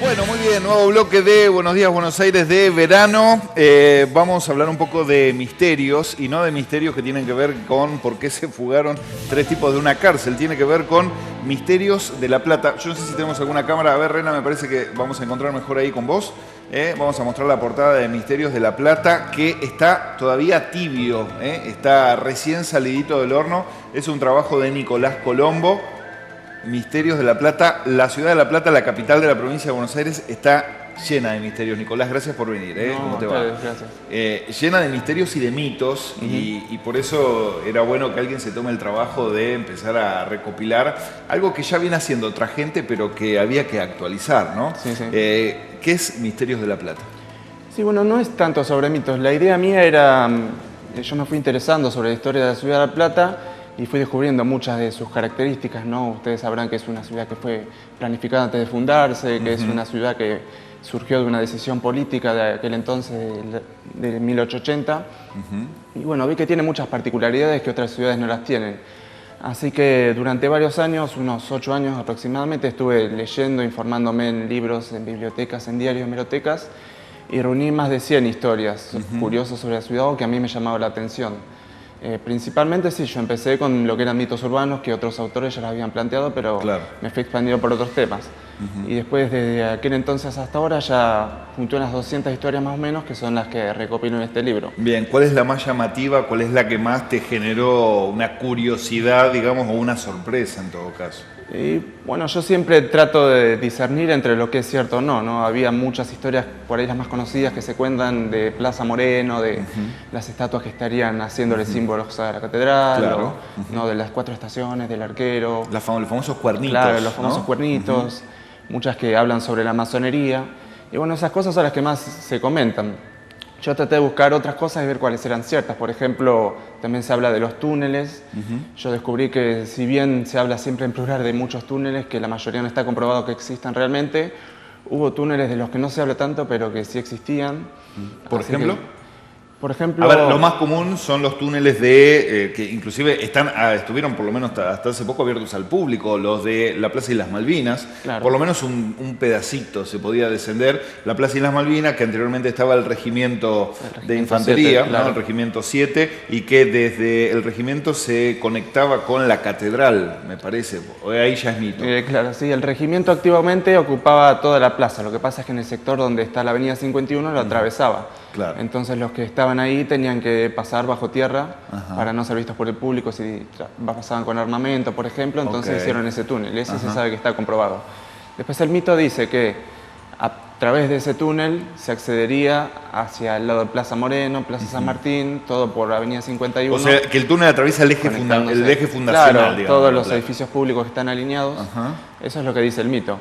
Bueno, muy bien, nuevo bloque de Buenos Días Buenos Aires de verano. Vamos a hablar un poco de misterios, y no de misterios que tienen que ver con por qué se fugaron 3 tipos de una cárcel. Tiene que ver con misterios de La Plata. Yo no sé si tenemos alguna cámara. A ver, Rena, me parece que vamos a encontrar mejor ahí con vos. Vamos a mostrar la portada de Misterios de La Plata, que está todavía tibio, está recién salidito del horno. Es un trabajo de Nicolás Colombo. Misterios de La Plata. La ciudad de La Plata, la capital de la provincia de Buenos Aires, está llena de misterios. Nicolás, gracias por venir. ¿Cómo te va? Gracias. Llena de misterios y de mitos, y por eso era bueno que alguien se tome el trabajo de empezar a recopilar algo que ya viene haciendo otra gente, pero que había que actualizar, ¿no? Sí, sí. ¿Qué es Misterios de La Plata? Sí, bueno, no es tanto sobre mitos. La idea mía era, yo me fui interesando sobre la historia de la ciudad de La Plata y fui descubriendo muchas de sus características, ¿no? Ustedes sabrán que es una ciudad que fue planificada antes de fundarse, que es una ciudad que surgió de una decisión política de aquel entonces, de 1880. Y bueno, vi que tiene muchas particularidades que otras ciudades no las tienen. Así que durante varios años, unos 8 años aproximadamente, estuve leyendo, informándome en libros, en bibliotecas, en diarios, hemerotecas, y reuní más de 100 historias curiosas sobre la ciudad o que a mí me llamaba la atención. Principalmente sí, yo empecé con lo que eran mitos urbanos, que otros autores ya los habían planteado, pero Claro. me fui expandiendo por otros temas. Y después, desde aquel entonces hasta ahora, ya junté unas 200 historias más o menos, que son las que recopilo en este libro. Bien, ¿cuál es la más llamativa? ¿Cuál es la que más te generó una curiosidad, digamos, o una sorpresa en todo caso? Y bueno, yo siempre trato de discernir entre lo que es cierto o no, ¿no? Había muchas historias, por ahí las más conocidas, que se cuentan de Plaza Moreno, de las estatuas que estarían haciéndole símbolos a la catedral, Claro. ¿no? De las 4 estaciones, del arquero. Los famosos cuernitos. Claro, los famosos ¿no? cuernitos, muchas que hablan sobre la masonería. Y bueno, esas cosas son las que más se comentan. Yo traté de buscar otras cosas y ver cuáles eran ciertas. Por ejemplo, también se habla de los túneles. Yo descubrí que si bien se habla siempre en plural de muchos túneles, que la mayoría no está comprobado que existan realmente, hubo túneles de los que no se habla tanto, pero que sí existían. ¿Por Así ejemplo? Por ejemplo... A ver, lo más común son los túneles de que inclusive estuvieron por lo menos hasta hace poco abiertos al público, los de la Plaza Islas Malvinas. Claro. Por lo menos un pedacito se podía descender. La Plaza Islas Malvinas, que anteriormente estaba el regimiento de infantería, 7, claro. ¿no? El regimiento 7, y que desde el regimiento se conectaba con la catedral, me parece. Ahí ya es mito. Claro, sí, el regimiento activamente ocupaba toda la plaza. Lo que pasa es que en el sector donde está la avenida 51 lo atravesaba. Claro. Entonces los que estaban ahí tenían que pasar bajo tierra para no ser vistos por el público si pasaban con armamento, por ejemplo. Entonces hicieron ese túnel. Ese se sabe que está comprobado. Después el mito dice que a través de ese túnel se accedería hacia el lado de Plaza Moreno, Plaza San Martín, todo por avenida 51. O sea, que el túnel atraviesa el eje fundacional, claro, digamos. todos los Claro. edificios públicos que están alineados. Eso es lo que dice el mito.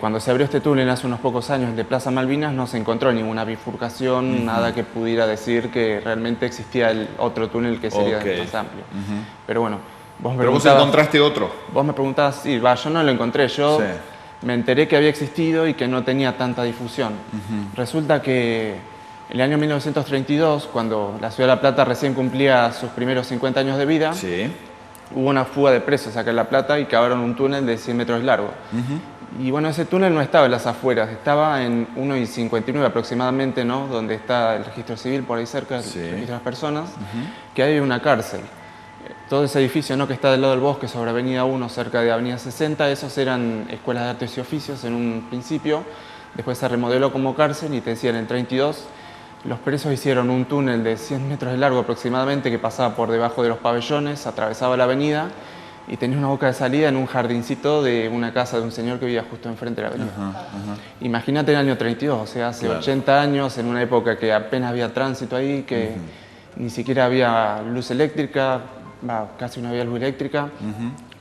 Cuando se abrió este túnel hace unos pocos años de Plaza Malvinas no se encontró ninguna bifurcación, nada que pudiera decir que realmente existía el otro túnel que sería más amplio. Pero bueno, Vos encontraste otro. Vos me preguntabas, sí, yo no lo encontré, yo me enteré que había existido y que no tenía tanta difusión. Resulta que en el año 1932, cuando la ciudad de La Plata recién cumplía sus primeros 50 años de vida, hubo una fuga de presos acá en La Plata y cavaron un túnel de 100 metros de largo. Y bueno, ese túnel no estaba en las afueras, estaba en 1,59 aproximadamente, ¿no? Donde está el registro civil, por ahí cerca, el registro de las personas, que hay una cárcel. Todo ese edificio, ¿no? Que está del lado del bosque, sobre Avenida 1, cerca de Avenida 60, esos eran escuelas de artes y oficios en un principio. Después se remodeló como cárcel y te decía, en el 32 los presos hicieron un túnel de 100 metros de largo aproximadamente que pasaba por debajo de los pabellones, atravesaba la avenida y tenía una boca de salida en un jardincito de una casa de un señor que vivía justo enfrente de la avenida. Imagínate el año 32, o sea, hace 80 años, en una época que apenas había tránsito ahí, que ni siquiera había luz eléctrica, casi no había luz eléctrica.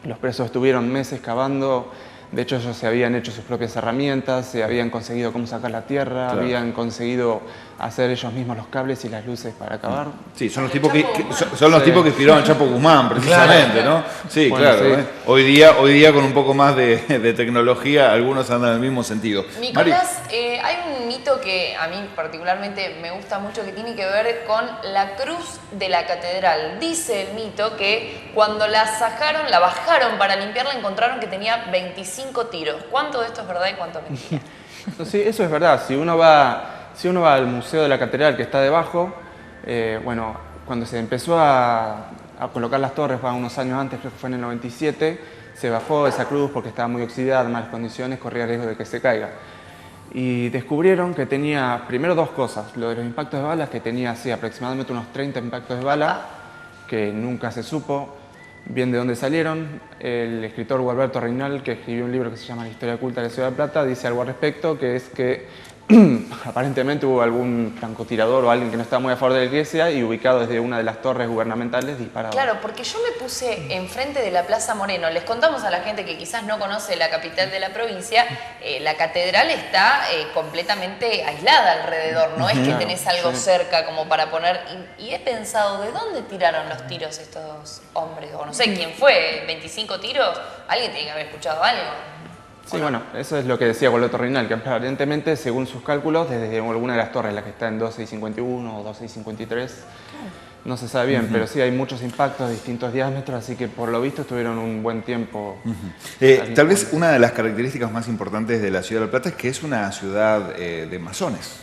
Los presos estuvieron meses cavando. De hecho, ellos se habían hecho sus propias herramientas, se habían conseguido cómo sacar la tierra, habían conseguido hacer ellos mismos los cables y las luces para cavar. Sí, son los tipos que tipos que inspiraron a Chapo Guzmán, precisamente, ¿no? Sí, bueno, claro. Hoy día con un poco más de tecnología, algunos andan en el mismo sentido. Nicolás, hay un mito que a mí particularmente me gusta mucho que tiene que ver con la cruz de la catedral. Dice el mito que cuando la bajaron para limpiarla, encontraron que tenía 25 25 tiros. ¿Cuánto de esto es verdad y cuánto es mentira? Sí, eso es verdad. Si uno va al Museo de la Catedral, que está debajo, bueno, cuando se empezó a colocar las torres, unos años antes, creo que fue en el 97, se bajó esa cruz porque estaba muy oxidada, en malas condiciones, corría riesgo de que se caiga. Y descubrieron que tenía, primero, dos cosas. Lo de los impactos de balas, que tenía así aproximadamente unos 30 impactos de bala, que nunca se supo bien de dónde salieron. El escritor Gualberto Reinal, que escribió un libro que se llama La historia oculta de la ciudad de Plata, dice algo al respecto, que es que aparentemente hubo algún francotirador o alguien que no estaba muy a favor de la iglesia y ubicado desde una de las torres gubernamentales disparado. Claro, porque yo me puse enfrente de la Plaza Moreno. Les contamos a la gente que quizás no conoce la capital de la provincia, la catedral está completamente aislada alrededor, no es que tenés algo cerca como para poner... Y he pensado, ¿de dónde tiraron los tiros estos hombres? O no sé, ¿quién fue? ¿25 tiros? Alguien tiene que haber escuchado algo. Sí, bueno, eso es lo que decía Gualberto Reinal, que aparentemente, según sus cálculos, desde alguna de las torres, la que está en 12,51 o 12,53, no se sabe bien, pero sí hay muchos impactos de distintos diámetros, así que por lo visto estuvieron un buen tiempo. Tal vez una de las características más importantes de la ciudad de La Plata es que es una ciudad de masones,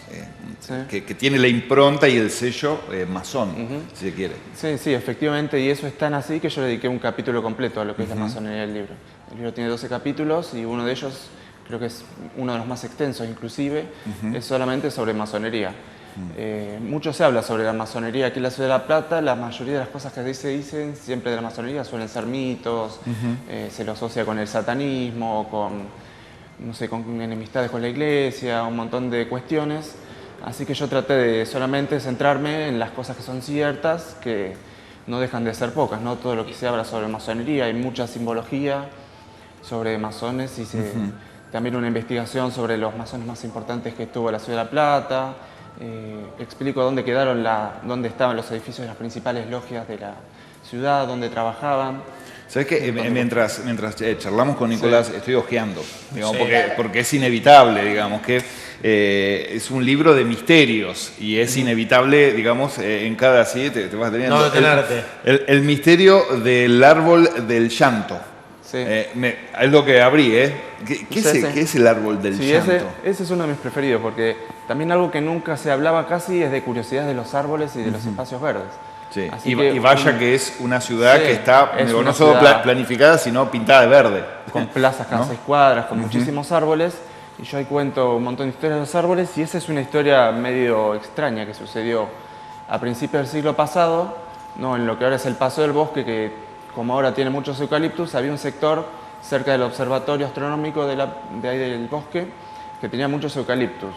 Sí. que tiene la impronta y el sello masón, si se quiere. Sí, sí, efectivamente, y eso es tan así que yo le dediqué un capítulo completo a lo que es la masonería del libro. El libro tiene 12 capítulos y uno de ellos, creo que es uno de los más extensos inclusive, es solamente sobre masonería. Mucho se habla sobre la masonería aquí en la ciudad de La Plata. La mayoría de las cosas que se dicen siempre de la masonería suelen ser mitos, se lo asocia con el satanismo, con, no sé, con enemistades con la iglesia, un montón de cuestiones. Así que yo traté de solamente centrarme en las cosas que son ciertas, que no dejan de ser pocas, ¿no? Todo lo que se habla sobre masonería, hay mucha simbología sobre masones y también una investigación sobre los masones más importantes que tuvo la ciudad de La Plata. Explico dónde estaban los edificios de las principales logias de la ciudad, dónde trabajaban. ¿Sabes qué? Mientras charlamos con Nicolás, estoy hojeando, digamos, porque es inevitable, digamos, que es un libro de misterios y es inevitable, digamos, en cada así te vas teniendo. No detenerte. El misterio del árbol del llanto. Sí. Es lo que abrí, ¿eh? ¿Qué es el árbol del llanto? Ese es uno de mis preferidos, porque también algo que nunca se hablaba casi es de curiosidad de los árboles y de los espacios verdes. Sí. Y vaya que es una ciudad que está no solo ciudad planificada, sino pintada de verde. Con plazas cada 6 cuadras, con muchísimos árboles. Y yo ahí cuento un montón de historias de los árboles y esa es una historia medio extraña que sucedió a principios del siglo pasado, ¿no? En lo que ahora es el Paso del Bosque, que como ahora tiene muchos eucaliptus, había un sector cerca del observatorio astronómico de ahí del bosque que tenía muchos eucaliptus.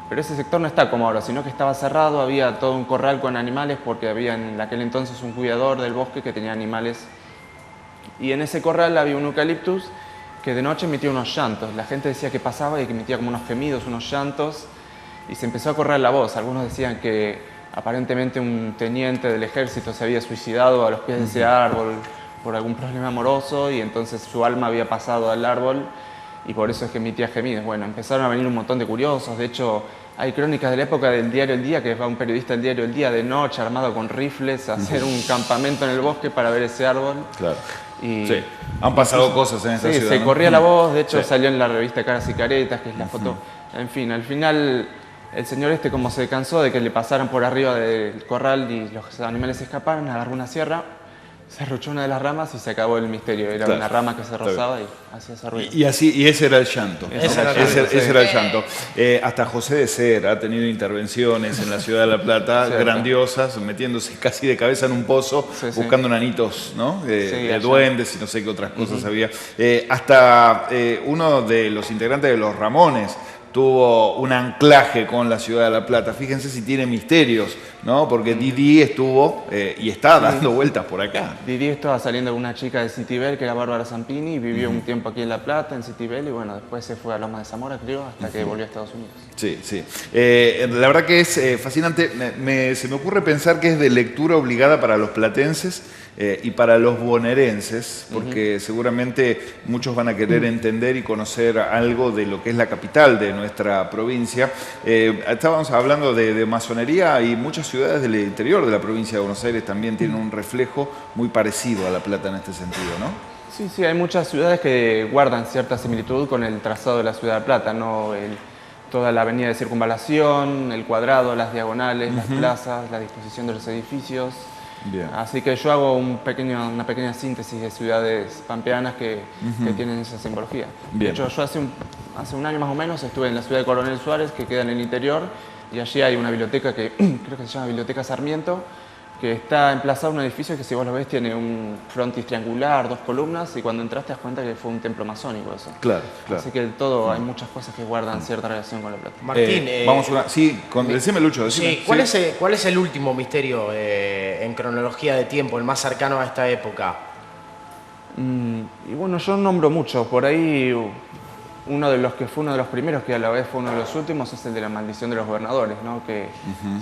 Pero ese sector no está como ahora, sino que estaba cerrado, había todo un corral con animales porque había en aquel entonces un cuidador del bosque que tenía animales. Y en ese corral había un eucaliptus que de noche emitía unos llantos. La gente decía que pasaba y que emitía como unos gemidos, unos llantos, y se empezó a correr la voz. Algunos decían que aparentemente un teniente del ejército se había suicidado a los pies de ese árbol por algún problema amoroso y entonces su alma había pasado al árbol y por eso es que emitía gemidos. Bueno, empezaron a venir un montón de curiosos. De hecho, hay crónicas de la época del diario El Día, que va un periodista del diario El Día de noche armado con rifles a hacer un campamento en el bosque para ver ese árbol. Claro. Y sí, han pasado cosas en esta ciudad. Se ¿no? corría la voz, de hecho salió en la revista Caras y Caretas, que es la foto. En fin, al final el señor como se cansó de que le pasaran por arriba del corral y los animales se escaparan, agarró una sierra, se arruchó una de las ramas y se acabó el misterio. Era una rama que se rozaba y hacía ese ruido. Y ese era el llanto. Ese era el llanto. Hasta José de Ser ha tenido intervenciones en la ciudad de La Plata grandiosas, metiéndose casi de cabeza en un pozo, buscando nanitos, ¿no? de duendes y no sé qué otras cosas había. Hasta uno de los integrantes de los Ramones tuvo un anclaje con la ciudad de La Plata. Fíjense si tiene misterios, ¿no? Porque Didi estuvo y está dando vueltas por acá. Didi estaba saliendo con una chica de Citibel, que era Bárbara Zampini, y vivió un tiempo aquí en La Plata, en Citibel, y bueno, después se fue a Loma de Zamora, creo, hasta que volvió a Estados Unidos. Sí, sí. La verdad que es fascinante. Se me ocurre pensar que es de lectura obligada para los platenses y para los bonaerenses, porque seguramente muchos van a querer entender y conocer algo de lo que es la capital de nuestra provincia. Estábamos hablando de masonería y muchas ciudades del interior de la provincia de Buenos Aires también tienen un reflejo muy parecido a La Plata en este sentido, ¿no? Sí, sí, hay muchas ciudades que guardan cierta similitud con el trazado de la Ciudad de La Plata, ¿no? Toda la avenida de circunvalación, el cuadrado, las diagonales, las plazas, la disposición de los edificios. Bien. Así que yo hago una pequeña síntesis de ciudades pampeanas que tienen esa simbología. Bien. De hecho, yo hace un año más o menos estuve en la ciudad de Coronel Suárez, que queda en el interior, y allí hay una biblioteca que creo que se llama Biblioteca Sarmiento, que está emplazado en un edificio que, si vos lo ves, tiene un frontis triangular, 2 columnas, y cuando entras te das cuenta que fue un templo masónico eso. Claro, claro. Así que hay muchas cosas que guardan cierta relación con La Plata. Martín, Vamos a una... Sí, decime, Lucho, decime. sí, ¿cuál es el último misterio en cronología de tiempo, el más cercano a esta época? Y bueno, yo nombro mucho. Por ahí uno de los que fue uno de los primeros, que a la vez fue uno de los últimos, es el de la maldición de los gobernadores, ¿no? Que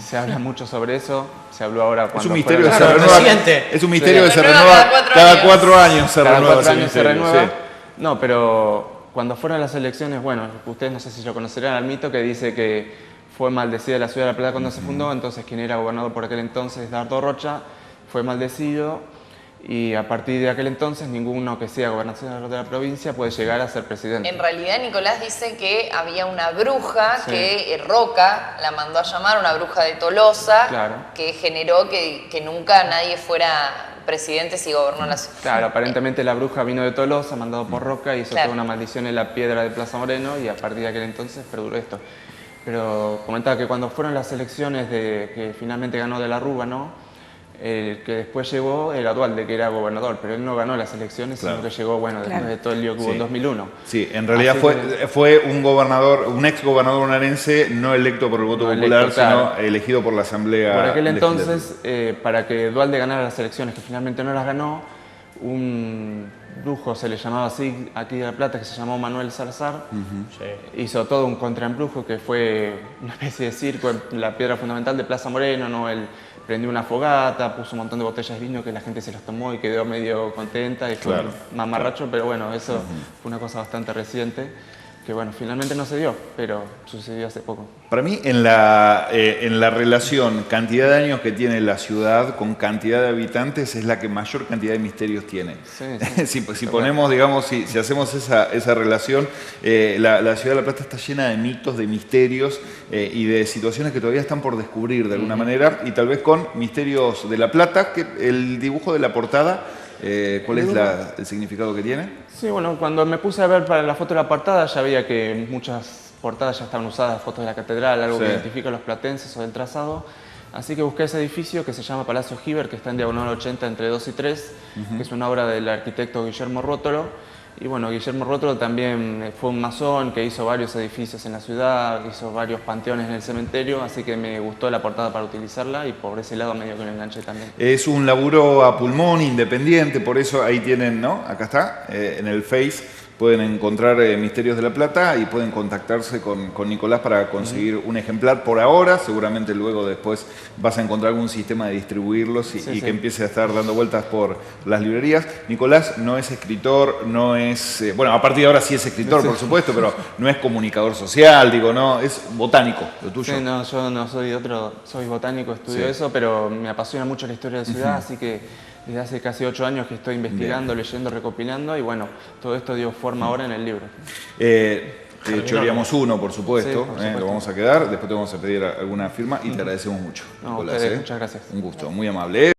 se habla mucho sobre eso. Se habló ahora cuando... Es un misterio que se Claro, renueva. reciente. Es un misterio que se renueva renueva cada 4 años. Se Cada renueva 4 ese años se misterio, renueva. sí. No, pero cuando fueron las elecciones, bueno, ustedes no sé si lo conocerán al mito que dice que fue maldecida la ciudad de La Plata cuando se fundó, entonces quien era gobernador por aquel entonces, Dardo Rocha, fue maldecido. Y a partir de aquel entonces, ninguno que sea gobernador de la provincia puede llegar a ser presidente. En realidad, Nicolás dice que había una bruja que Roca la mandó a llamar, una bruja de Tolosa, Claro. que generó que nunca nadie fuera presidente si gobernó la ciudad. Claro, aparentemente la bruja vino de Tolosa, mandado por Roca, hizo Claro. toda una maldición en la piedra de Plaza Moreno y a partir de aquel entonces perduró esto. Pero comentaba que cuando fueron las elecciones que finalmente ganó De la Rúa, ¿no? El que después llegó era Duhalde, que era gobernador, pero él no ganó las elecciones, Claro. sino que llegó, bueno, después de todo el lío que hubo en 2001. Sí, en realidad Así fue un gobernador, un ex gobernador bonaerense, no electo por el voto No popular, electo, claro. sino elegido por la Asamblea. Por aquel Legislativa. entonces, para que Duhalde ganara las elecciones, que finalmente no las ganó, un brujo, se le llamaba así aquí de La Plata, que se llamó Manuel Salazar, hizo todo un contraembrujo que fue una especie de circo en la piedra fundamental de Plaza Moreno, ¿no? Él prendió una fogata, puso un montón de botellas de vino que la gente se los tomó y quedó medio contenta y fue Claro, un mamarracho, pero bueno, eso fue una cosa bastante reciente, que bueno, finalmente no se dio, pero sucedió hace poco. Para mí, en la relación cantidad de años que tiene la ciudad con cantidad de habitantes, es la que mayor cantidad de misterios tiene. Sí, sí. si ponemos, digamos, si hacemos esa relación, la ciudad de La Plata está llena de mitos, de misterios y de situaciones que todavía están por descubrir de alguna manera, y tal vez con misterios de La Plata, que el dibujo de la portada, ¿cuál es el significado que tiene? Sí, bueno, cuando me puse a ver para la foto de la portada ya veía que muchas portadas ya estaban usadas, fotos de la catedral, algo Sí. que identifica a los platenses o del trazado. Así que busqué ese edificio que se llama Palacio Giver, que está en diagonal 80 entre 2 y 3, que es una obra del arquitecto Guillermo Rótolo. Y bueno, Guillermo Rótolo también fue un masón que hizo varios edificios en la ciudad, hizo varios panteones en el cementerio, así que me gustó la portada para utilizarla y por ese lado medio que lo enganché también. Es un laburo a pulmón, independiente, por eso ahí tienen, ¿no? Acá está, en el Face pueden encontrar Misterios de La Plata y pueden contactarse con Nicolás para conseguir un ejemplar por ahora. Seguramente luego después vas a encontrar algún sistema de distribuirlos y que empiece a estar dando vueltas por las librerías. Nicolás no es escritor, no es... bueno, a partir de ahora sí es escritor, por supuesto, pero no es comunicador social, digo, no, es botánico, lo tuyo. Sí, no, yo no soy soy botánico, estudio Sí. eso, pero me apasiona mucho la historia de la ciudad, así que desde hace casi 8 años que estoy investigando, leyendo, recopilando, y bueno, todo esto dio forma ahora en el libro. De hecho, haríamos uno, por supuesto, Sí, por supuesto. lo vamos a quedar, después te vamos a pedir alguna firma y te agradecemos mucho, No, Nicolás. ustedes, muchas gracias. Un gusto, muy amable.